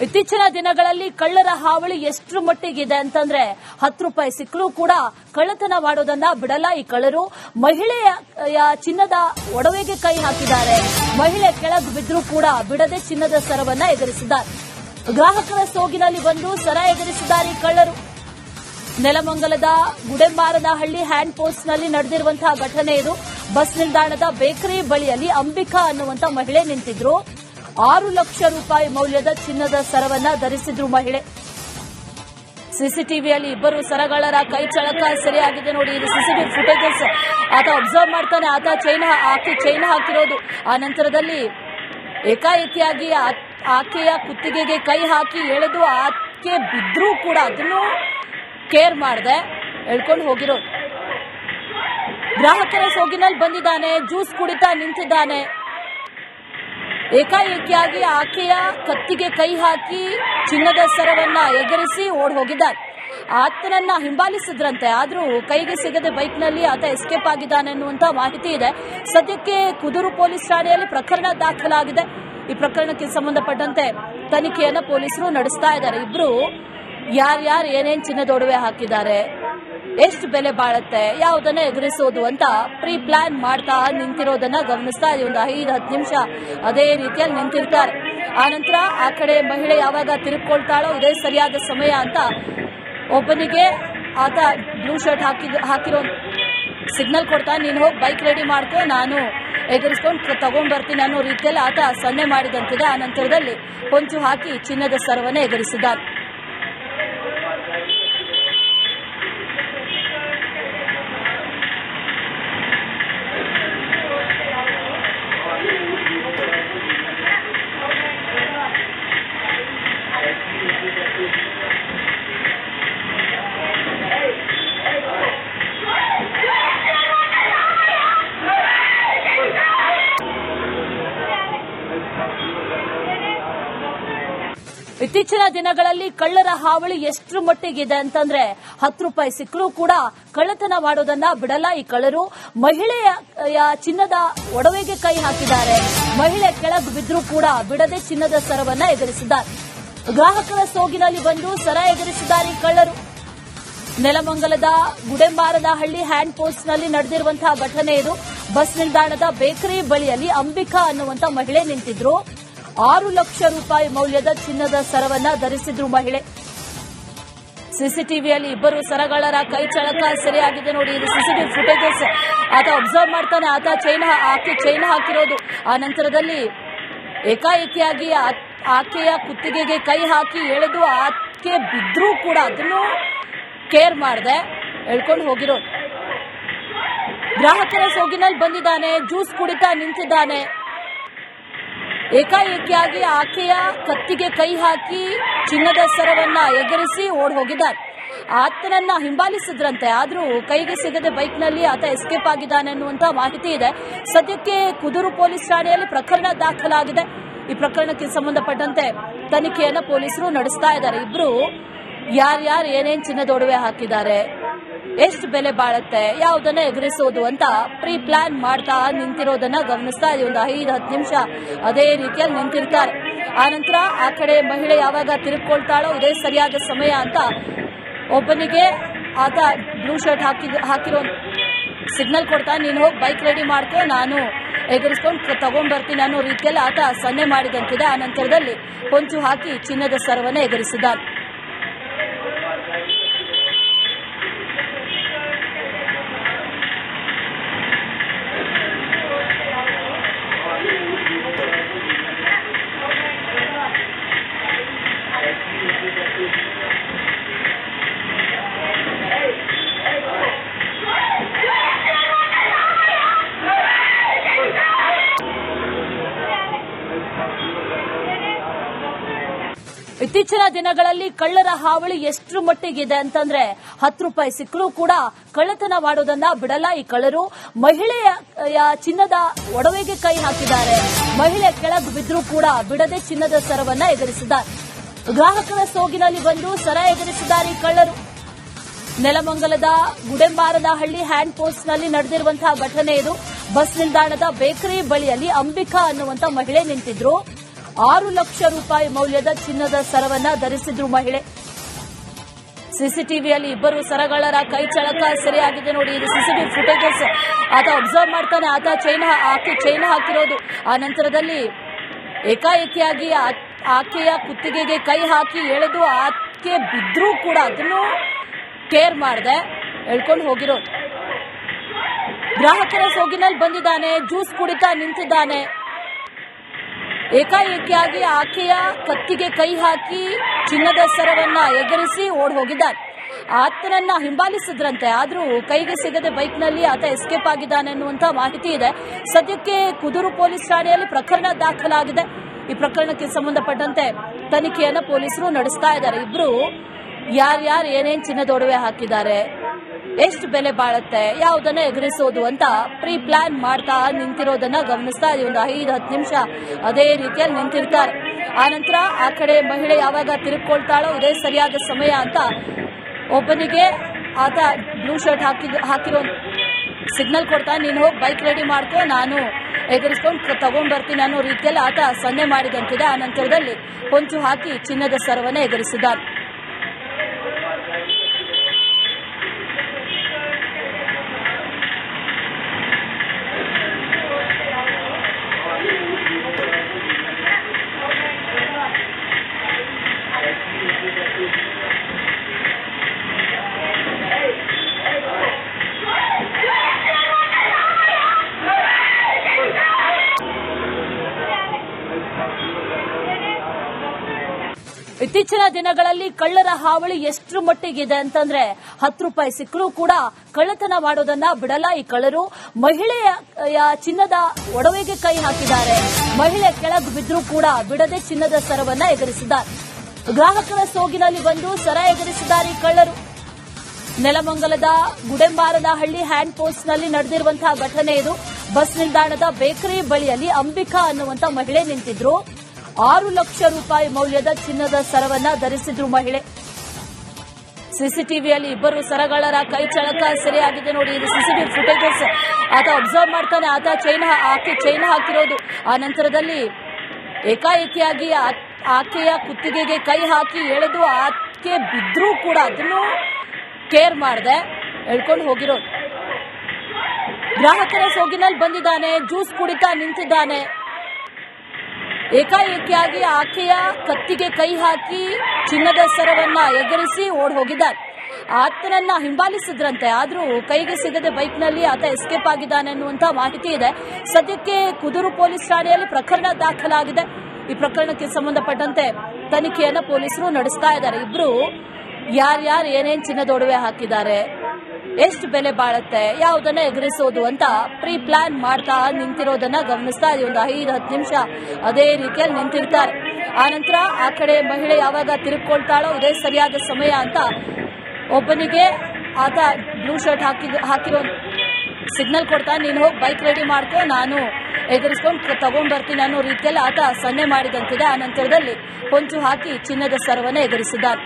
ಇತ್ತೀಚಿನ ದಿನಗಳಲ್ಲಿ ಕಳ್ಳರ ಹಾವಳಿ ಎಷ್ಟರ ಮಟ್ಟಿಗಿದೆ ಅಂತಂದ್ರೆ 10 ರೂಪಾಯಿ ಸಿಕ್ಕರೂ ಕೂಡ ಕಳ್ಳತನ ಮಾಡೋದನ್ನ ಬಿಡಲ್ಲ ಈ ಕಳ್ಳರು. ಮಹಿಳೆಯ ಚಿನ್ನದ ಒಡವೆಗೆ ಕೈ ಹಾಕಿದ್ದಾರೆ. ಮಹಿಳೆ ಕೆಳಗೆ ಬಿದ್ದರೂ ಕೂಡ ಬಿಡದೆ ಚಿನ್ನದ ಸರವನ್ನ ಎಗರಿಸಿದ್ದಾರೆ. ಗ್ರಾಹಕರ ಸೋಗಿನಲ್ಲಿ ಬಂದು ಸರ ಎಗರಿಸಿದ್ದಾರೆ ಈ ಕಳ್ಳರು. ನೆಲಮಂಗಲದ ಗುಡೆಂಬಾರನಹಳ್ಳಿ ಹ್ಯಾಂಡ್ ಪೋಸ್ಟ್ ನಲ್ಲಿ ನಡೆದಿರುವಂತಹ ಘಟನೆ ಇದು. ಬಸ್ ನಿಲ್ದಾಣದ ಬೇಕರಿ ಬಳಿಯಲ್ಲಿ ಅಂಬಿಕಾ ಅನ್ನುವಂತ ಮಹಿಳೆ ನಿಂತಿದ್ರು. 6 ಲಕ್ಷ ರೂಪಾಯಿ ಮೌಲ್ಯದ ಚಿನ್ನದ ಸರವನ್ನ ಧರಿಸಿದ್ರು ಮಹಿಳೆ. ಸಿಸಿಟಿವಿಯಲ್ಲಿ ಇಬ್ಬರು ಸರಗಳರ ಕೈ ಚಳಕ ಸರಿಯಾಗಿದೆ ನೋಡಿ. ಇದು ಸಿಸಿಟಿವಿ ಫುಟೇಜಸ್. ಆತ ಅಬ್ಸರ್ವ್ ಮಾಡ್ತಾನೆ. ಆತ ಚೈನ್ ಹಾಕಿರೋದು. ಆ ನಂತರದಲ್ಲಿ ಏಕಾಏಕಿಯಾಗಿ ಆಕೆಯ ಕುತ್ತಿಗೆಗೆ ಕೈ ಹಾಕಿ ಎಳೆದು ಆಕೆ ಬಿದ್ರೂ ಕೂಡ ಅದನ್ನು ಕೇರ್ ಮಾಡದೆ ಎಳ್ಕೊಂಡು ಹೋಗಿರೋದು. ಗ್ರಾಹಕರ ಸೋಗಿನಲ್ಲಿ ಬಂದಿದ್ದಾನೆ. ಜ್ಯೂಸ್ ಕುಡಿತಾ ನಿಂತಿದ್ದಾನೆ. ಏಕಾಏಕಿಯಾಗಿ ಆಕೆಯ ಕತ್ತಿಗೆ ಕೈ ಹಾಕಿ ಚಿನ್ನದ ಸರವನ್ನ ಎಗರಿಸಿ ಓಡ್ ಹೋಗಿದ್ದಾನೆ. ಆತನನ್ನ ಹಿಂಬಾಲಿಸಿದ್ರಂತೆ. ಆದ್ರೂ ಕೈಗೆ ಸಿಗದೆ ಬೈಕ್ನಲ್ಲಿ ಆತ ಎಸ್ಕೇಪ್ ಆಗಿದ್ದಾನೆ ಅನ್ನುವಂತ ಮಾಹಿತಿ ಇದೆ. ಸದ್ಯಕ್ಕೆ ಕುದೂರು ಪೊಲೀಸ್ ಠಾಣೆಯಲ್ಲಿ ಪ್ರಕರಣ ದಾಖಲಾಗಿದೆ. ಈ ಪ್ರಕರಣಕ್ಕೆ ಸಂಬಂಧಪಟ್ಟಂತೆ ತನಿಖೆಯನ್ನ ಪೊಲೀಸರು ನಡೆಸ್ತಾ ಇದ್ದಾರೆ. ಇಬ್ರು ಯಾರ್ಯಾರು ಏನೇನ್ ಚಿನ್ನದ ಒಡವೆ ಹಾಕಿದ್ದಾರೆ, ಎಷ್ಟು ಬೆಲೆ ಬಾಳುತ್ತೆ, ಯಾವುದನ್ನ ಎದುರಿಸೋದು ಅಂತ ಪ್ರೀ ಪ್ಲಾನ್ ಮಾಡ್ತಾ ನಿಂತಿರೋದನ್ನ ಗಮನಿಸ್ತಾ ಇದೀವಿ. ಒಂದು 5-10 ನಿಮಿಷ ಅದೇ ರೀತಿಯಲ್ಲಿ ನಿಂತಿರ್ತಾರೆ. ಆನಂತರ ಆ ಕಡೆ ಮಹಿಳೆ ಯಾವಾಗ ತಿರುಗಿಕೊಳ್ತಾಳೋ ಇದೇ ಸರಿಯಾದ ಸಮಯ ಅಂತ ಒಬ್ಬನಿಗೆ ಆತ ಬ್ಲೂ ಶರ್ಟ್ ಹಾಕಿರೋ ಸಿಗ್ನಲ್ ಕೊಡ್ತಾ, ನೀನು ಹೋಗಿ ಬೈಕ್ ರೆಡಿ ಮಾಡ್ಕೊ, ನಾನು ಎದುರಿಸ್ಕೊಂಡು ತಗೊಂಡ್ ಬರ್ತೀನಿ ಅನ್ನೋ ರೀತಿಯಲ್ಲಿ ಆತ ಸನ್ನೆ ಮಾಡಿದಂತಿದೆ. ಆ ನಂತರದಲ್ಲಿ ಹೊಂಚು ಹಾಕಿ ಚಿನ್ನದ ಸರವನ್ನ ಎಗರಿಸಿದ್ದಾರೆ. ಇತ್ತೀಚಿನ ದಿನಗಳಲ್ಲಿ ಕಳ್ಳರ ಹಾವಳಿ ಎಷ್ಟರ ಮಟ್ಟಿಗಿದೆ ಅಂತಂದ್ರೆ 10 ರೂಪಾಯಿ ಸಿಕ್ಕರೂ ಕೂಡ ಕಳ್ಳತನ ಮಾಡೋದನ್ನ ಬಿಡಲ್ಲ ಈ ಕಳ್ಳರು. ಮಹಿಳೆಯ ಚಿನ್ನದ ಒಡವೆಗೆ ಕೈ ಹಾಕಿದ್ದಾರೆ. ಮಹಿಳೆ ಕೆಳಗೆ ಬಿದ್ದರೂ ಕೂಡ ಬಿಡದೆ ಚಿನ್ನದ ಸರವನ್ನ ಎಗರಿಸಿದ್ದಾರೆ. ಗ್ರಾಹಕರ ಸೋಗಿನಲ್ಲಿ ಬಂದು ಸರ ಎಗರಿಸಿದ್ದಾರೆ ಈ ಕಳ್ಳರು. ನೆಲಮಂಗಲದ ಗುಡೆಂಬಾರನಹಳ್ಳಿ ಹ್ಯಾಂಡ್ ಪೋಸ್ಟ್ ನಲ್ಲಿ ನಡೆದಿರುವಂತಹ ಘಟನೆ ಇದು. ಬಸ್ ನಿಲ್ದಾಣದ ಬೇಕರಿ ಬಳಿಯಲ್ಲಿ ಅಂಬಿಕಾ ಅನ್ನುವಂತ ಮಹಿಳೆ ನಿಂತಿದ್ರು. 6 ಲಕ್ಷ ರೂಪಾಯಿ ಮೌಲ್ಯದ ಚಿನ್ನದ ಸರವನ್ನ ಧರಿಸಿದ್ರು ಮಹಿಳೆ. ಸಿಸಿಟಿವಿಯಲ್ಲಿ ಇಬ್ಬರು ಸರಗಳರ ಕೈ ಚಳಕ ಸರಿಯಾಗಿದೆ ನೋಡಿ. ಇದು ಸಿಸಿಟಿವಿ ಫುಟೇಜಸ್. ಆತ ಅಬ್ಸರ್ವ್ ಮಾಡ್ತಾನೆ. ಆತ ಚೈನ್ ಹಾಕಿರೋದು. ಆ ನಂತರದಲ್ಲಿ ಏಕಾಏಕಿಯಾಗಿ ಆಕೆಯ ಕುತ್ತಿಗೆಗೆ ಕೈ ಹಾಕಿ ಎಳೆದು ಆಕೆ ಬಿದ್ರೂ ಕೂಡ ಅದನ್ನು ಕೇರ್ ಮಾಡದೆ ಎಳ್ಕೊಂಡು ಹೋಗಿರೋದು. ಗ್ರಾಹಕರ ಸೋಗಿನಲ್ಲಿ ಬಂದಿದ್ದಾನೆ. ಜ್ಯೂಸ್ ಕುಡಿತಾ ನಿಂತಿದ್ದಾನೆ. ಏಕಾಏಕಿಯಾಗಿ ಆಕೆಯ ಕತ್ತಿಗೆ ಕೈ ಹಾಕಿ ಚಿನ್ನದ ಸರವನ್ನ ಎಗರಿಸಿ ಓಡ್ ಹೋಗಿದ್ದಾರೆ. ಆತನನ್ನ ಹಿಂಬಾಲಿಸಿದ್ರಂತೆ. ಆದ್ರೂ ಕೈಗೆ ಸಿಗದೆ ಬೈಕ್ನಲ್ಲಿ ಆತ ಎಸ್ಕೇಪ್ ಆಗಿದ್ದಾನೆ ಅನ್ನುವಂತ ಮಾಹಿತಿ ಇದೆ. ಸದ್ಯಕ್ಕೆ ಕುದೂರು ಪೊಲೀಸ್ ಠಾಣೆಯಲ್ಲಿ ಪ್ರಕರಣ ದಾಖಲಾಗಿದೆ. ಈ ಪ್ರಕರಣಕ್ಕೆ ಸಂಬಂಧಪಟ್ಟಂತೆ ತನಿಖೆಯನ್ನ ಪೊಲೀಸರು ನಡೆಸ್ತಾ ಇದ್ದಾರೆ. ಇಬ್ರು ಯಾರ್ಯಾರು ಏನೇನ್ ಚಿನ್ನದ ಒಡವೆ ಹಾಕಿದ್ದಾರೆ, ಎಷ್ಟು ಬೆಲೆ ಬಾಳುತ್ತೆ, ಯಾವುದನ್ನ ಎದುರಿಸೋದು ಅಂತ ಪ್ರೀ ಪ್ಲಾನ್ ಮಾಡ್ತಾ ನಿಂತಿರೋದನ್ನ ಗಮನಿಸ್ತಾ ಇದೀವಿ. ಒಂದು 5-10 ನಿಮಿಷ ಅದೇ ರೀತಿಯಲ್ಲಿ ನಿಂತಿರ್ತಾರೆ. ಆನಂತರ ಆ ಕಡೆ ಮಹಿಳೆ ಯಾವಾಗ ತಿರುಗಿಕೊಳ್ತಾಳೋ ಇದೇ ಸರಿಯಾದ ಸಮಯ ಅಂತ ಒಬ್ಬನಿಗೆ ಆತ ಬ್ಲೂ ಶರ್ಟ್ ಹಾಕಿರೋ ಸಿಗ್ನಲ್ ಕೊಡ್ತಾ, ನೀನು ಹೋಗಿ ಬೈಕ್ ರೆಡಿ ಮಾಡ್ಕೊ, ನಾನು ಎದುರಿಸ್ಕೊಂಡು ತಗೊಂಡ್ ಬರ್ತೀನಿ ಅನ್ನೋ ರೀತಿಯಲ್ಲಿ ಆತ ಸನ್ನೆ ಮಾಡಿದಂತಿದೆ. ಆ ನಂತರದಲ್ಲಿ ಹೊಂಚು ಹಾಕಿ ಚಿನ್ನದ ಸರವನ್ನ ಎಗರಿಸಿದ್ದಾರೆ. ಇತ್ತೀಚಿನ ದಿನಗಳಲ್ಲಿ ಕಳ್ಳರ ಹಾವಳಿ ಎಷ್ಟರ ಮಟ್ಟಿಗಿದೆ ಅಂತಂದ್ರೆ 10 ರೂಪಾಯಿ ಸಿಕ್ಕರೂ ಕೂಡ ಕಳ್ಳತನ ಮಾಡೋದನ್ನ ಬಿಡಲ್ಲ ಈ ಕಳ್ಳರು. ಮಹಿಳೆಯ ಚಿನ್ನದ ಒಡವೆಗೆ ಕೈ ಹಾಕಿದ್ದಾರೆ. ಮಹಿಳೆ ಕೆಳಗೆ ಬಿದ್ದರೂ ಕೂಡ ಬಿಡದೆ ಚಿನ್ನದ ಸರವನ್ನ ಎಗರಿಸಿದ್ದಾರೆ. ಗ್ರಾಹಕರ ಸೋಗಿನಲ್ಲಿ ಬಂದು ಸರ ಎಗರಿಸಿದ್ದಾರೆ ಈ ಕಳ್ಳರು. ನೆಲಮಂಗಲದ ಗುಡೆಂಬಾರನಹಳ್ಳಿ ಹ್ಯಾಂಡ್ ಪೋಸ್ಟ್ ನಲ್ಲಿ ನಡೆದಿರುವಂತಹ ಘಟನೆ ಇದು. ಬಸ್ ನಿಲ್ದಾಣದ ಬೇಕರಿ ಬಳಿಯಲ್ಲಿ ಅಂಬಿಕಾ ಅನ್ನುವಂತ ಮಹಿಳೆ ನಿಂತಿದ್ರು. 6 ಲಕ್ಷ ರೂಪಾಯಿ ಮೌಲ್ಯದ ಚಿನ್ನದ ಸರವನ್ನ ಧರಿಸಿದ್ರು ಮಹಿಳೆ. ಸಿಸಿಟಿವಿಯಲ್ಲಿ ಇಬ್ಬರು ಸರಗಳರ ಕೈ ಚಳಕ ಸೆರೆಯಾಗಿದೆ ನೋಡಿ. ಇದು ಸಿಸಿಟಿವಿ ಫುಟೇಜಸ್. ಆತ ಅಬ್ಸರ್ವ್ ಮಾಡ್ತಾನೆ, ಆತ ಚೈನ್ ಹಾಕಿರೋದು. ಆ ನಂತರದಲ್ಲಿ ಏಕಾಏಕಿಯಾಗಿ ಆಕೆಯ ಕುತ್ತಿಗೆಗೆ ಕೈ ಹಾಕಿ ಎಳೆದು ಆಕೆ ಬಿದ್ರೂ ಕೂಡ ಅದನ್ನು ಕೇರ್ ಮಾಡದೆ ಎಳ್ಕೊಂಡು ಹೋಗಿರೋದು. ಗ್ರಾಹಕರ ಸೋಗಿನಲ್ಲಿ ಬಂದಿದ್ದಾನೆ, ಜ್ಯೂಸ್ ಕುಡಿತಾ ನಿಂತಿದ್ದಾನೆ. ಏಕಾಏಕಿಯಾಗಿ ಆಕೆಯ ಕತ್ತಿಗೆ ಕೈ ಹಾಕಿ ಚಿನ್ನದ ಸರವನ್ನ ಎಗರಿಸಿ ಓಡ್ ಹೋಗಿದ್ದಾನೆ. ಆತನನ್ನ ಹಿಂಬಾಲಿಸಿದ್ರಂತೆ, ಆದ್ರೂ ಕೈಗೆ ಸಿಗದೆ ಬೈಕ್ನಲ್ಲಿ ಆತ ಎಸ್ಕೇಪ್ ಆಗಿದ್ದಾನೆ ಅನ್ನುವಂತ ಮಾಹಿತಿ ಇದೆ. ಸದ್ಯಕ್ಕೆ ಕುದೂರು ಪೊಲೀಸ್ ಠಾಣೆಯಲ್ಲಿ ಪ್ರಕರಣ ದಾಖಲಾಗಿದೆ. ಈ ಪ್ರಕರಣಕ್ಕೆ ಸಂಬಂಧಪಟ್ಟಂತೆ ತನಿಖೆಯನ್ನ ಪೊಲೀಸರು ನಡೆಸ್ತಾ ಇದ್ದಾರೆ. ಇಬ್ರು ಯಾರ್ಯಾರು ಏನೇನ್ ಚಿನ್ನದ ಒಡವೆ ಹಾಕಿದ್ದಾರೆ, ಎಷ್ಟು ಬೆಲೆ ಬಾಳುತ್ತೆ, ಯಾವುದನ್ನ ಎಗರಿಸೋದು ಅಂತ ಪ್ರೀ ಪ್ಲಾನ್ ಮಾಡ್ತಾ ನಿಂತಿರೋದನ್ನ ಗಮನಿಸ್ತಾ ಇದೀವಿ. ಒಂದು 5-10 ನಿಮಿಷ ಅದೇ ರೀತಿಯಲ್ಲಿ ನಿಂತಿರ್ತಾರೆ. ಆನಂತರ ಆ ಕಡೆ ಮಹಿಳೆ ಯಾವಾಗ ತಿರುಗಿಕೊಳ್ತಾಳೋ ಇದೇ ಸರಿಯಾದ ಸಮಯ ಅಂತ ಒಬ್ಬನಿಗೆ ಆತ ಬ್ಲೂ ಶರ್ಟ್ ಹಾಕಿರೋ ಸಿಗ್ನಲ್ ಕೊಡ್ತಾ, ನೀನು ಹೋಗಿ ಬೈಕ್ ರೆಡಿ ಮಾಡ್ಕೋ, ನಾನು ಎಗರಿಸ್ಕೊಂಡು ತಗೊಂಡ್ಬರ್ತೀನಿ ಅನ್ನೋ ರೀತಿಯಲ್ಲಿ ಆತ ಸನ್ನೆ ಮಾಡಿದಂತಿದೆ. ಆ ನಂತರದಲ್ಲಿ ಹೊಂಚು ಹಾಕಿ ಚಿನ್ನದ ಸರವನ್ನ ಎಗರಿಸಿದ್ದಾರೆ. ಇತ್ತೀಚಿನ ದಿನಗಳಲ್ಲಿ ಕಳ್ಳರ ಹಾವಳಿ ಎಷ್ಟರ ಮಟ್ಟಿಗಿದೆ ಅಂತಂದ್ರೆ 10 ರೂಪಾಯಿ ಸಿಕ್ಕರೂ ಕೂಡ ಕಳ್ಳತನ ಮಾಡೋದನ್ನ ಬಿಡಲ್ಲ ಈ ಕಳ್ಳರು. ಮಹಿಳೆಯ ಚಿನ್ನದ ಒಡವೆಗೆ ಕೈ ಹಾಕಿದ್ದಾರೆ. ಮಹಿಳೆ ಕೆಳಗೆ ಬಿದ್ರೂ ಕೂಡ ಬಿಡದೆ ಚಿನ್ನದ ಸರವನ್ನ ಎಗರಿಸಿದ್ದಾರೆ. ಗ್ರಾಹಕರ ಸೋಗಿನಲ್ಲಿ ಬಂದು ಸರ ಎಗರಿಸಿದ್ದಾರೆ ಈ ಕಳ್ಳರು. ನೆಲಮಂಗಲದ ಗುಡೆಂಬಾರನಹಳ್ಳಿ ಹ್ಯಾಂಡ್ ಪೋಸ್ಟ್ ನಲ್ಲಿ ನಡೆದಿರುವಂತಹ ಘಟನೆ ಇದು. ಬಸ್ ನಿಲ್ದಾಣದ ಬೇಕರಿ ಬಳಿಯಲ್ಲಿ ಅಂಬಿಕಾ ಅನ್ನುವಂತ ಮಹಿಳೆ ನಿಂತಿದ್ರು. 6 ಲಕ್ಷ ರೂಪಾಯಿ ಮೌಲ್ಯದ ಚಿನ್ನದ ಸರವನ್ನ ಧರಿಸಿದ್ರು ಮಹಿಳೆ. ಸಿಸಿಟಿವಿಯಲ್ಲಿ ಇಬ್ಬರು ಸರಗಳರ ಕೈ ಚಳಕ ಸೆರೆಯಾಗಿದೆ ನೋಡಿ. ಇದು ಸಿಸಿಟಿವಿ ಫುಟೇಜಸ್. ಆತ ಅಬ್ಸರ್ವ್ ಮಾಡ್ತಾನೆ, ಆತ ಚೈನ್ ಹಾಕಿರೋದು. ಆ ನಂತರದಲ್ಲಿ ಏಕಾಏಕಿಯಾಗಿ ಆಕೆಯ ಕುತ್ತಿಗೆಗೆ ಕೈ ಹಾಕಿ ಎಳೆದು ಆಕೆ ಬಿದ್ರೂ ಕೂಡ ಅದನ್ನು ಕೇರ್ ಮಾಡದೆ ಎಳ್ಕೊಂಡು ಹೋಗಿರೋದು. ಗ್ರಾಹಕರ ಸೋಗಿನಲ್ಲಿ ಬಂದಿದ್ದಾನೆ, ಜ್ಯೂಸ್ ಕುಡಿತಾ ನಿಂತಿದ್ದಾನೆ. ಏಕಾಏಕಿಯಾಗಿ ಆಕೆಯ ಕತ್ತಿಗೆ ಕೈ ಹಾಕಿ ಚಿನ್ನದ ಸರವನ್ನ ಎಗರಿಸಿ ಓಡ್ ಹೋಗಿದ್ದಾನೆ. ಆತನನ್ನ ಹಿಂಬಾಲಿಸಿದ್ರಂತೆ, ಆದ್ರೂ ಕೈಗೆ ಸಿಗದೆ ಬೈಕ್ನಲ್ಲಿ ಆತ ಎಸ್ಕೇಪ್ ಆಗಿದ್ದಾನೆ ಅನ್ನುವಂತ ಮಾಹಿತಿ ಇದೆ. ಸದ್ಯಕ್ಕೆ ಕುದೂರು ಪೊಲೀಸ್ ಠಾಣೆಯಲ್ಲಿ ಪ್ರಕರಣ ದಾಖಲಾಗಿದೆ. ಈ ಪ್ರಕರಣಕ್ಕೆ ಸಂಬಂಧಪಟ್ಟಂತೆ ತನಿಖೆಯನ್ನ ಪೊಲೀಸರು ನಡೆಸ್ತಾ ಇದ್ದಾರೆ. ಇಬ್ರು ಯಾರ್ಯಾರು ಏನೇನ್ ಚಿನ್ನದ ಒಡವೆ ಹಾಕಿದ್ದಾರೆ, ಎಷ್ಟು ಬೆಲೆ ಬಾಳುತ್ತೆ, ಯಾವುದನ್ನ ಎಗರಿಸೋದು ಅಂತ ಪ್ರೀ ಪ್ಲಾನ್ ಮಾಡ್ತಾ ನಿಂತಿರೋದನ್ನ ಗಮನಿಸ್ತಾ ಇದೀವಿ. ಒಂದು 5-10 ನಿಮಿಷ ಅದೇ ರೀತಿಯಲ್ಲಿ ನಿಂತಿರ್ತಾರೆ. ಆನಂತರ ಆ ಕಡೆ ಮಹಿಳೆ ಯಾವಾಗ ತಿರುಗಿಕೊಳ್ತಾಳೋ ಇದೇ ಸರಿಯಾದ ಸಮಯ ಅಂತ ಒಬ್ಬನಿಗೆ ಆತ ಬ್ಲೂ ಶರ್ಟ್ ಹಾಕಿರೋ ಸಿಗ್ನಲ್ ಕೊಡ್ತಾ, ನೀನು ಹೋಗಿ ಬೈಕ್ ರೆಡಿ ಮಾಡ್ಕೋ, ನಾನು ಎಗರಿಸ್ಕೊಂಡು ತಗೊಂಡ್ಬರ್ತೀನಿ ಅನ್ನೋ ರೀತಿಯಲ್ಲಿ ಆತ ಸನ್ನೆ ಮಾಡಿದಂತಿದೆ. ಆ ನಂತರದಲ್ಲಿ ಹೊಂಚು ಹಾಕಿ ಚಿನ್ನದ ಸರವನ್ನ ಎಗರಿಸಿದ್ದಾರೆ.